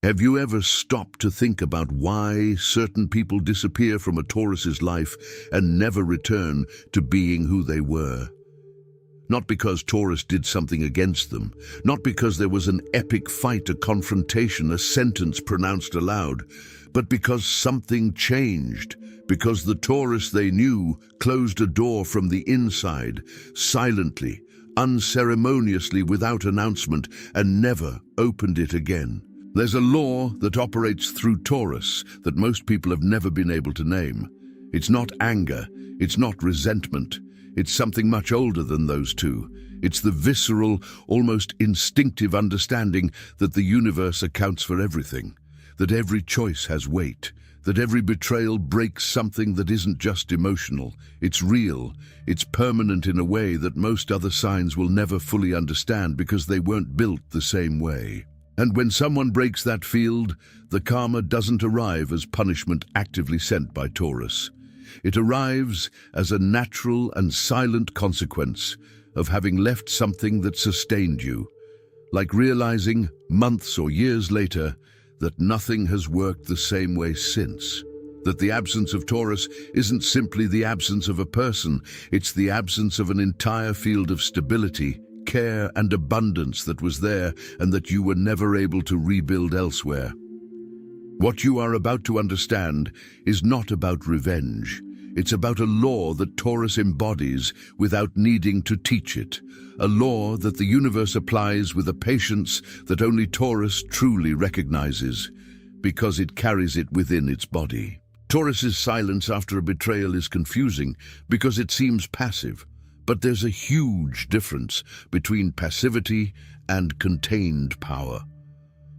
Have you ever stopped to think about why certain people disappear from a Taurus's life and never return to being who they were? Not because Taurus did something against them, not because there was an epic fight, a confrontation, a sentence pronounced aloud, but because something changed, because the Taurus they knew closed a door from the inside, silently, unceremoniously, without announcement, and never opened it again. There's a law that operates through Taurus that most people have never been able to name. It's not anger, it's not resentment. It's something much older than those two. It's the visceral, almost instinctive understanding that the universe accounts for everything, that every choice has weight, that every betrayal breaks something that isn't just emotional. It's real, it's permanent in a way that most other signs will never fully understand because they weren't built the same way. And when someone breaks that field, the karma doesn't arrive as punishment actively sent by Taurus. It arrives as a natural and silent consequence of having left something that sustained you, like realizing months or years later that nothing has worked the same way since. That the absence of Taurus isn't simply the absence of a person, it's the absence of an entire field of stability, care and abundance that was there and that you were never able to rebuild elsewhere. What you are about to understand is not about revenge. It's about a law that Taurus embodies without needing to teach it, a law that the universe applies with a patience that only Taurus truly recognizes, because it carries it within its body. Taurus's silence after a betrayal is confusing because it seems passive, but there's a huge difference between passivity and contained power.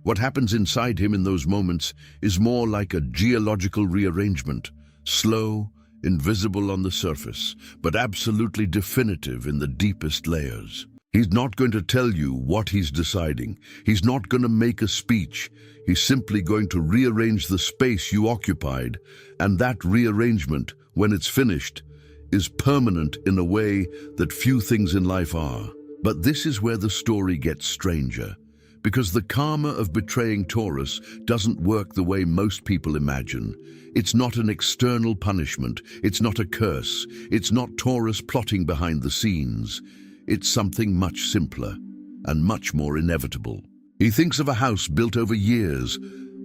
What happens inside him in those moments is more like a geological rearrangement, slow, invisible on the surface, but absolutely definitive in the deepest layers. He's not going to tell you what he's deciding. He's not going to make a speech. He's simply going to rearrange the space you occupied, and that rearrangement, when it's finished, is permanent in a way that few things in life are. But this is where the story gets stranger, because the karma of betraying Taurus doesn't work the way most people imagine. It's not an external punishment, it's not a curse, it's not Taurus plotting behind the scenes. It's something much simpler and much more inevitable. He thinks of a house built over years,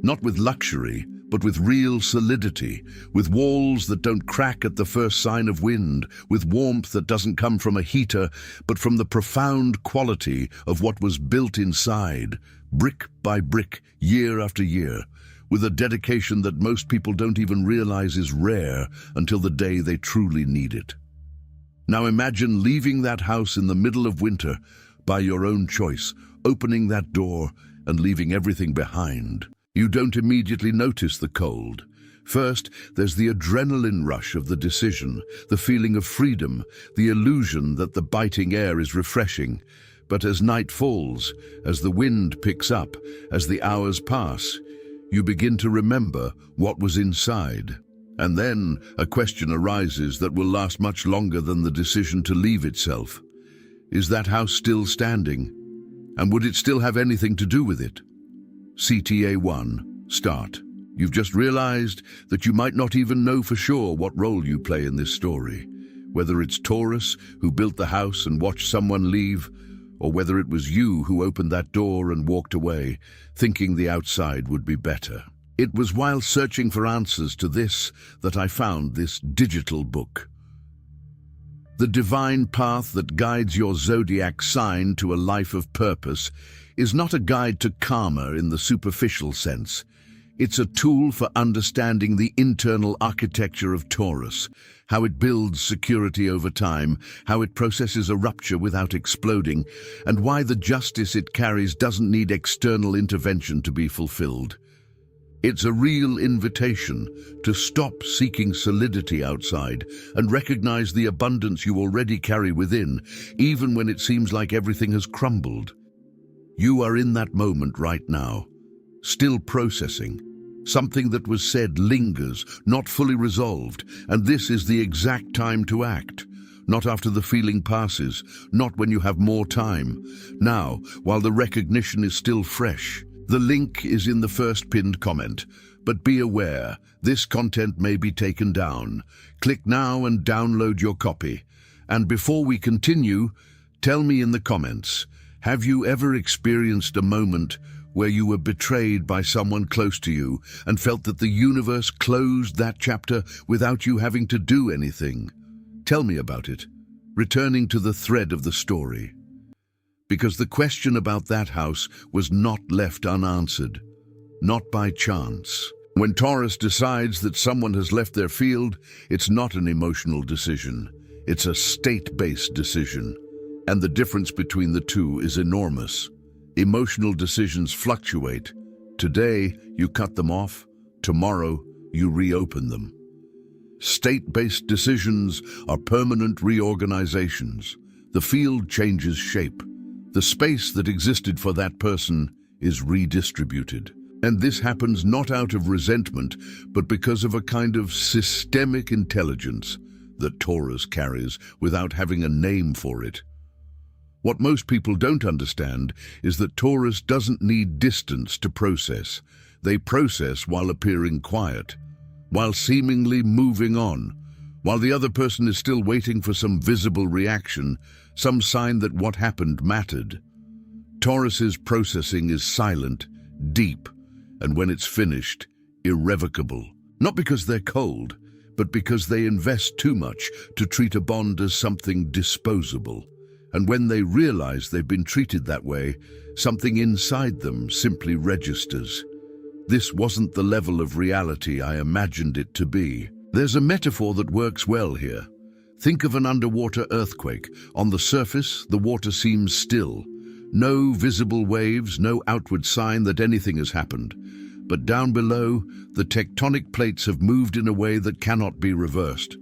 not with luxury, but with real solidity, with walls that don't crack at the first sign of wind, with warmth that doesn't come from a heater, but from the profound quality of what was built inside, brick by brick, year after year, with a dedication that most people don't even realize is rare until the day they truly need it. Now imagine leaving that house in the middle of winter by your own choice, opening that door and leaving everything behind. You don't immediately notice the cold. First, there's the adrenaline rush of the decision, the feeling of freedom, the illusion that the biting air is refreshing. But as night falls, as the wind picks up, as the hours pass, you begin to remember what was inside. And then a question arises that will last much longer than the decision to leave itself. Is that house still standing? And would it still have anything to do with it? CTA 1. Start. You've just realized that you might not even know for sure what role you play in this story. Whether it's Taurus, who built the house and watched someone leave, or whether it was you who opened that door and walked away, thinking the outside would be better. It was while searching for answers to this that I found this digital book. The divine path that guides your zodiac sign to a life of purpose is not a guide to karma in the superficial sense. It's a tool for understanding the internal architecture of Taurus, how it builds security over time, how it processes a rupture without exploding, and why the justice it carries doesn't need external intervention to be fulfilled. It's a real invitation to stop seeking solidity outside and recognize the abundance you already carry within, even when it seems like everything has crumbled. You are in that moment right now, still processing. Something that was said lingers, not fully resolved, and this is the exact time to act. Not after the feeling passes, not when you have more time. Now, while the recognition is still fresh, The link is in the first pinned comment, but be aware, this content may be taken down. Click now and download your copy. And before we continue, tell me in the comments, have you ever experienced a moment where you were betrayed by someone close to you and felt that the universe closed that chapter without you having to do anything? Tell me about it, returning to the thread of the story. Because the question about that house was not left unanswered, not by chance. When Taurus decides that someone has left their field, it's not an emotional decision. It's a state-based decision. And the difference between the two is enormous. Emotional decisions fluctuate. Today, you cut them off. Tomorrow, you reopen them. State-based decisions are permanent reorganizations. The field changes shape. The space that existed for that person is redistributed. And this happens not out of resentment, but because of a kind of systemic intelligence that Taurus carries without having a name for it. What most people don't understand is that Taurus doesn't need distance to process. They process while appearing quiet, while seemingly moving on, while the other person is still waiting for some visible reaction, some sign that what happened mattered. Taurus's processing is silent, deep, and when it's finished, irrevocable. Not because they're cold, but because they invest too much to treat a bond as something disposable. And when they realize they've been treated that way, something inside them simply registers. This wasn't the level of reality I imagined it to be. There's a metaphor that works well here. Think of an underwater earthquake. On the surface, the water seems still. No visible waves, no outward sign that anything has happened. But down below, the tectonic plates have moved in a way that cannot be reversed.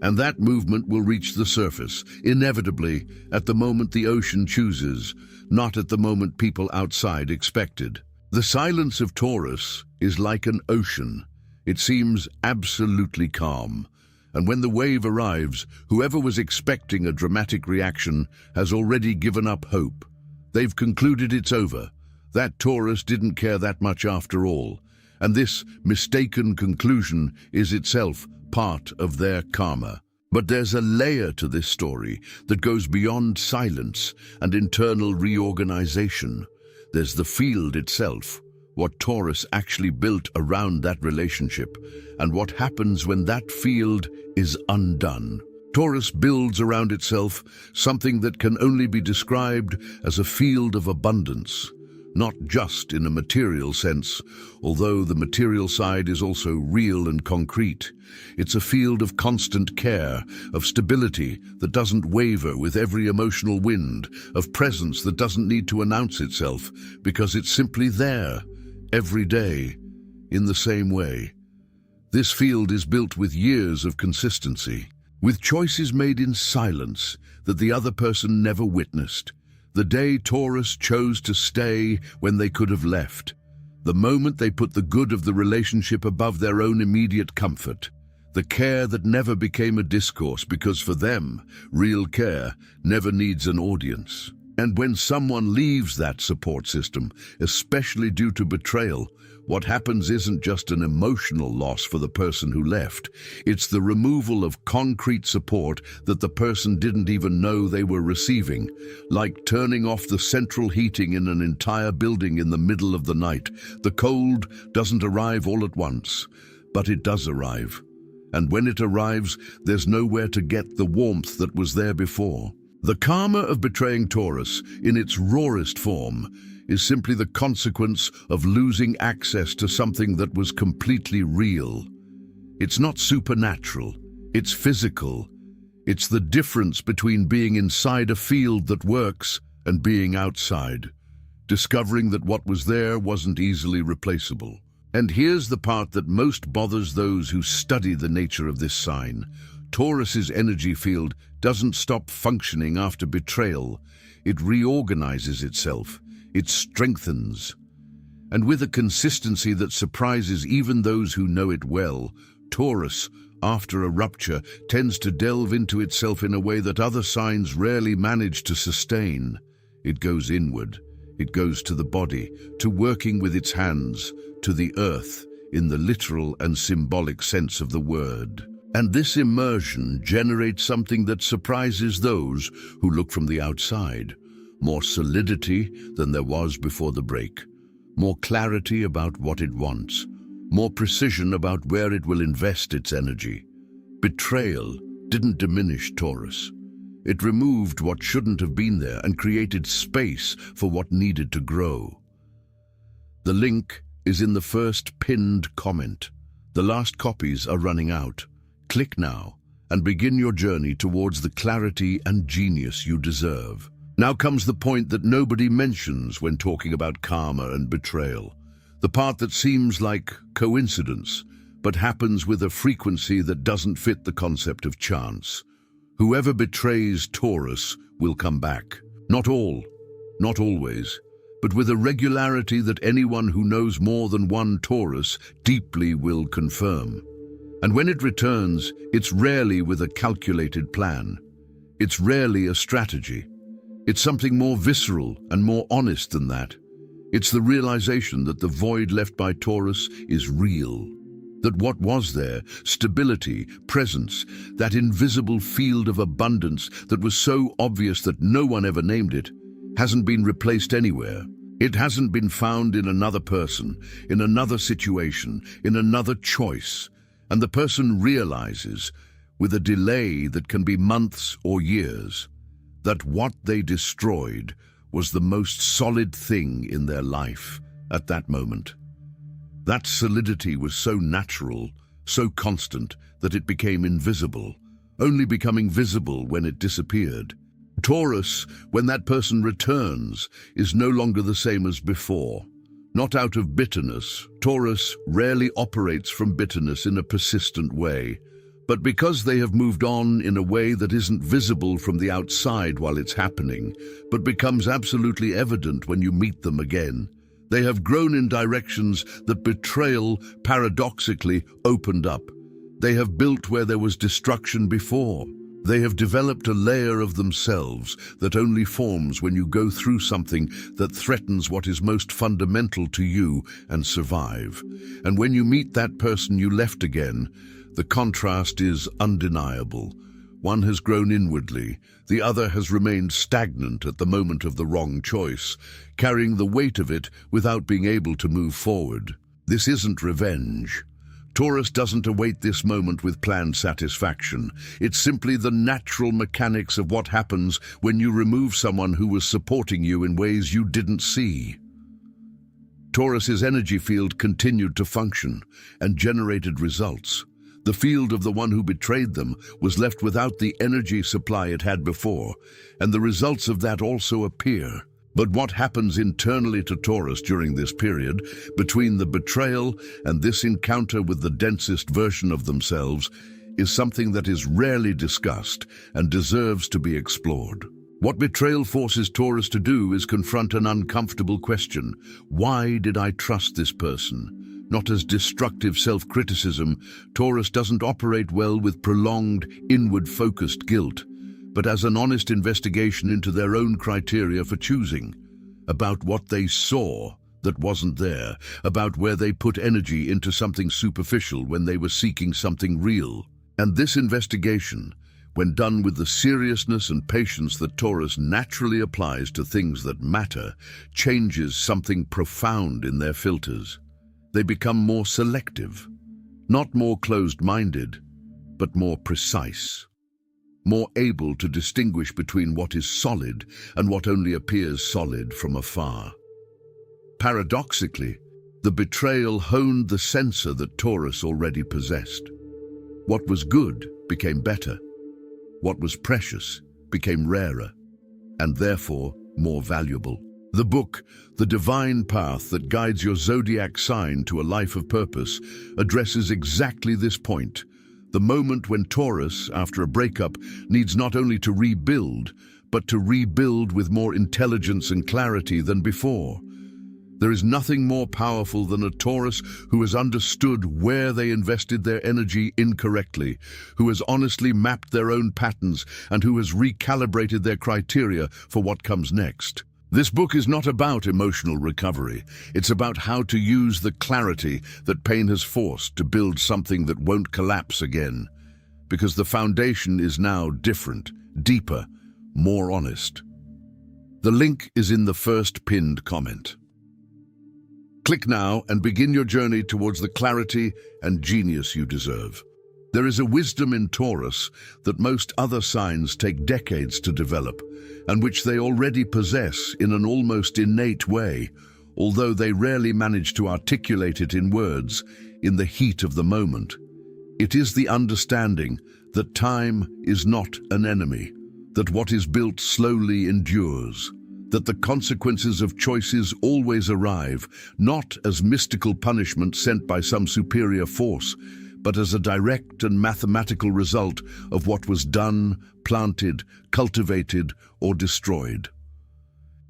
And that movement will reach the surface, inevitably, at the moment the ocean chooses, not at the moment people outside expected. The silence of Taurus is like an ocean. It seems absolutely calm. And when the wave arrives, whoever was expecting a dramatic reaction has already given up hope. They've concluded it's over. That Taurus didn't care that much after all. And this mistaken conclusion is itself part of their karma. But there's a layer to this story that goes beyond silence and internal reorganization. There's the field itself, what Taurus actually built around that relationship, and what happens when that field is undone. Taurus builds around itself something that can only be described as a field of abundance. Not just in a material sense, although the material side is also real and concrete. It's a field of constant care, of stability that doesn't waver with every emotional wind, of presence that doesn't need to announce itself because it's simply there, every day, in the same way. This field is built with years of consistency, with choices made in silence that the other person never witnessed. The day Taurus chose to stay when they could have left. The moment they put the good of the relationship above their own immediate comfort. The care that never became a discourse because for them, real care never needs an audience. And when someone leaves that support system, especially due to betrayal, what happens isn't just an emotional loss for the person who left. It's the removal of concrete support that the person didn't even know they were receiving. Like turning off the central heating in an entire building in the middle of the night. The cold doesn't arrive all at once, but it does arrive. And when it arrives, there's nowhere to get the warmth that was there before. The karma of betraying Taurus, in its rawest form, is simply the consequence of losing access to something that was completely real. It's not supernatural, it's physical. It's the difference between being inside a field that works and being outside, discovering that what was there wasn't easily replaceable. And here's the part that most bothers those who study the nature of this sign. Taurus's energy field doesn't stop functioning after betrayal. It reorganizes itself. It strengthens. And with a consistency that surprises even those who know it well, Taurus, after a rupture, tends to delve into itself in a way that other signs rarely manage to sustain. It goes inward. It goes to the body, to working with its hands, to the earth, in the literal and symbolic sense of the word. And this immersion generates something that surprises those who look from the outside. More solidity than there was before the break. More clarity about what it wants. More precision about where it will invest its energy. Betrayal didn't diminish Taurus. It removed what shouldn't have been there and created space for what needed to grow. The link is in the first pinned comment. The last copies are running out. Click now and begin your journey towards the clarity and genius you deserve. Now comes the point that nobody mentions when talking about karma and betrayal. The part that seems like coincidence, but happens with a frequency that doesn't fit the concept of chance. Whoever betrays Taurus will come back. Not all, not always, but with a regularity that anyone who knows more than one Taurus deeply will confirm. And when it returns, it's rarely with a calculated plan. It's rarely a strategy. It's something more visceral and more honest than that. It's the realization that the void left by Taurus is real. That what was there, stability, presence, that invisible field of abundance that was so obvious that no one ever named it, hasn't been replaced anywhere. It hasn't been found in another person, in another situation, in another choice. And the person realizes, with a delay that can be months or years, that what they destroyed was the most solid thing in their life at that moment. That solidity was so natural, so constant, that it became invisible, only becoming visible when it disappeared. Taurus, when that person returns, is no longer the same as before. Not out of bitterness. Taurus rarely operates from bitterness in a persistent way, but because they have moved on in a way that isn't visible from the outside while it's happening, but becomes absolutely evident when you meet them again. They have grown in directions that betrayal paradoxically opened up. They have built where there was destruction before. They have developed a layer of themselves that only forms when you go through something that threatens what is most fundamental to you and survive. And when you meet that person you left again, the contrast is undeniable. One has grown inwardly, the other has remained stagnant at the moment of the wrong choice, carrying the weight of it without being able to move forward. This isn't revenge. Taurus doesn't await this moment with planned satisfaction. It's simply the natural mechanics of what happens when you remove someone who was supporting you in ways you didn't see. Taurus's energy field continued to function and generated results. The field of the one who betrayed them was left without the energy supply it had before, and the results of that also appear. But what happens internally to Taurus during this period, between the betrayal and this encounter with the densest version of themselves, is something that is rarely discussed and deserves to be explored. What betrayal forces Taurus to do is confront an uncomfortable question. Why did I trust this person? Not as destructive self-criticism, Taurus doesn't operate well with prolonged, inward-focused guilt, but as an honest investigation into their own criteria for choosing, about what they saw that wasn't there, about where they put energy into something superficial when they were seeking something real. And this investigation, when done with the seriousness and patience that Taurus naturally applies to things that matter, changes something profound in their filters. They become more selective, not more closed-minded, but more precise, more able to distinguish between what is solid and what only appears solid from afar. Paradoxically, the betrayal honed the sensor that Taurus already possessed. What was good became better. What was precious became rarer, and therefore more valuable. The book, The Divine Path That Guides Your Zodiac Sign to a Life of Purpose, addresses exactly this point. The moment when Taurus, after a breakup, needs not only to rebuild, but to rebuild with more intelligence and clarity than before. There is nothing more powerful than a Taurus who has understood where they invested their energy incorrectly, who has honestly mapped their own patterns, and who has recalibrated their criteria for what comes next. This book is not about emotional recovery. It's about how to use the clarity that pain has forced to build something that won't collapse again. Because the foundation is now different, deeper, more honest. The link is in the first pinned comment. Click now and begin your journey towards the clarity and genius you deserve. There is a wisdom in Taurus that most other signs take decades to develop, and which they already possess in an almost innate way, although they rarely manage to articulate it in words in the heat of the moment. It is the understanding that time is not an enemy, that what is built slowly endures, that the consequences of choices always arrive, not as mystical punishment sent by some superior force, but as a direct and mathematical result of what was done, planted, cultivated, or destroyed.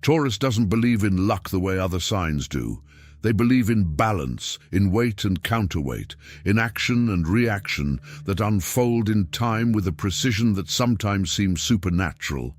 Taurus doesn't believe in luck the way other signs do. They believe in balance, in weight and counterweight, in action and reaction that unfold in time with a precision that sometimes seems supernatural,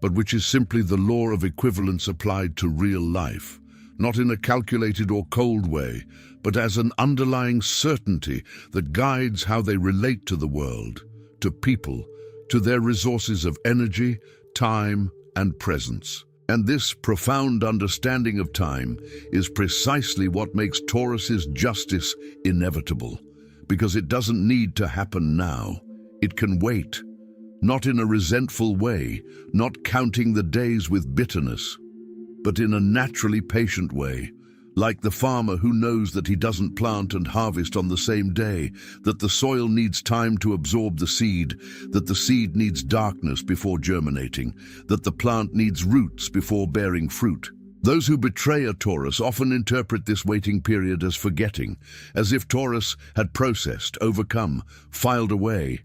but which is simply the law of equivalence applied to real life, not in a calculated or cold way, but as an underlying certainty that guides how they relate to the world, to people, to their resources of energy, time, and presence. And this profound understanding of time is precisely what makes Taurus's justice inevitable, because it doesn't need to happen now. It can wait, not in a resentful way, not counting the days with bitterness, but in a naturally patient way, like the farmer who knows that he doesn't plant and harvest on the same day, that the soil needs time to absorb the seed, that the seed needs darkness before germinating, that the plant needs roots before bearing fruit. Those who betray a Taurus often interpret this waiting period as forgetting, as if Taurus had processed, overcome, filed away.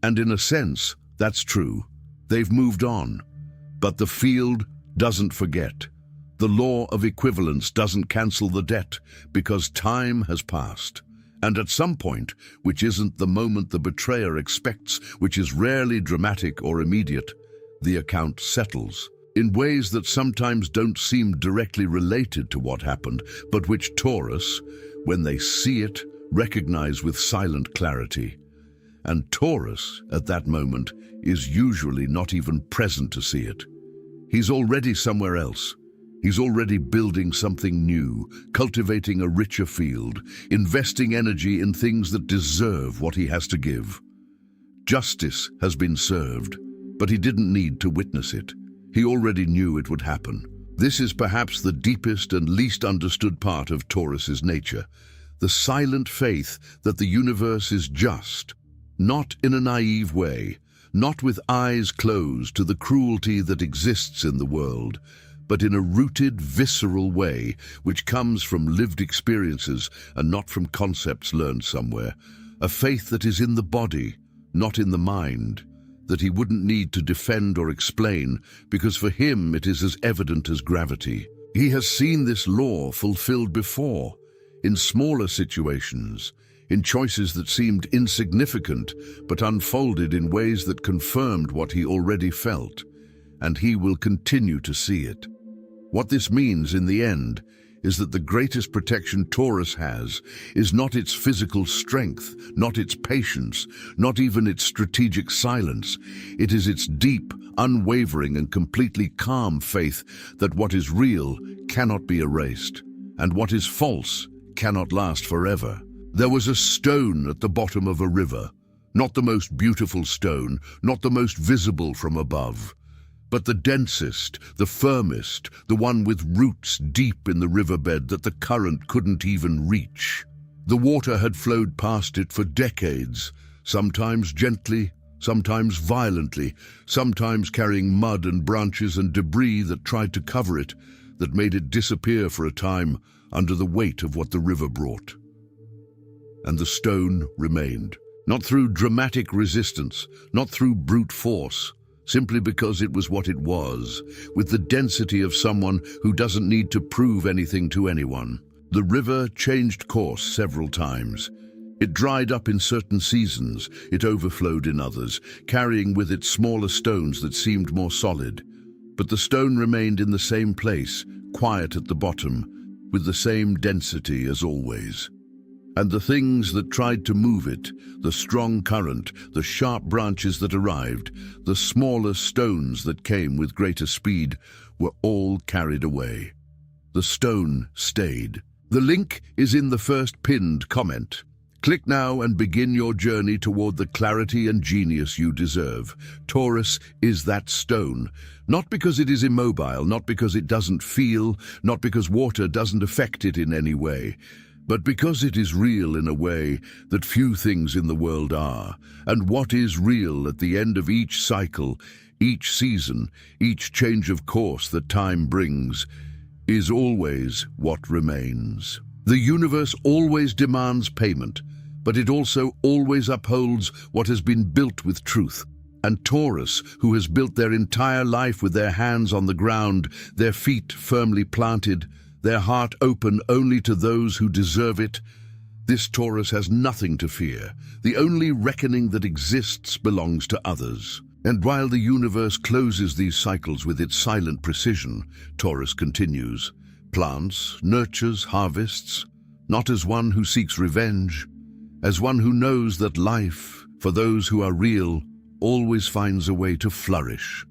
And in a sense, that's true. They've moved on. But the field doesn't forget. The law of equivalence doesn't cancel the debt because time has passed. And at some point, which isn't the moment the betrayer expects, which is rarely dramatic or immediate, the account settles in ways that sometimes don't seem directly related to what happened, but which Taurus, when they see it, recognize with silent clarity. And Taurus, at that moment, is usually not even present to see it. He's already somewhere else. He's already building something new, cultivating a richer field, investing energy in things that deserve what he has to give. Justice has been served, but he didn't need to witness it. He already knew it would happen. This is perhaps the deepest and least understood part of Taurus's nature, the silent faith that the universe is just, not in a naive way, not with eyes closed to the cruelty that exists in the world, but in a rooted, visceral way which comes from lived experiences and not from concepts learned somewhere. A faith that is in the body, not in the mind, that he wouldn't need to defend or explain, because for him it is as evident as gravity. He has seen this law fulfilled before, in smaller situations, in choices that seemed insignificant but unfolded in ways that confirmed what he already felt, and he will continue to see it. What this means in the end is that the greatest protection Taurus has is not its physical strength, not its patience, not even its strategic silence. It is its deep, unwavering and completely calm faith that what is real cannot be erased, and what is false cannot last forever. There was a stone at the bottom of a river, not the most beautiful stone, not the most visible from above, but the densest, the firmest, the one with roots deep in the riverbed that the current couldn't even reach. The water had flowed past it for decades, sometimes gently, sometimes violently, sometimes carrying mud and branches and debris that tried to cover it, that made it disappear for a time under the weight of what the river brought. And the stone remained, not through dramatic resistance, not through brute force, simply because it was what it was, with the density of someone who doesn't need to prove anything to anyone. The river changed course several times. It dried up in certain seasons, it overflowed in others, carrying with it smaller stones that seemed more solid. But the stone remained in the same place, quiet at the bottom, with the same density as always. And the things that tried to move it, the strong current, the sharp branches that arrived, the smaller stones that came with greater speed, were all carried away. The stone stayed. The link is in the first pinned comment. Click now and begin your journey toward the clarity and genius you deserve. Taurus is that stone, not because it is immobile, not because it doesn't feel, not because water doesn't affect it in any way, but because it is real in a way that few things in the world are. And what is real at the end of each cycle, each season, each change of course that time brings, is always what remains. The universe always demands payment, but it also always upholds what has been built with truth. And Taurus, who has built their entire life with their hands on the ground, their feet firmly planted, their heart open only to those who deserve it, this Taurus has nothing to fear. The only reckoning that exists belongs to others. And while the universe closes these cycles with its silent precision, Taurus continues, plants, nurtures, harvests, not as one who seeks revenge, as one who knows that life, for those who are real, always finds a way to flourish.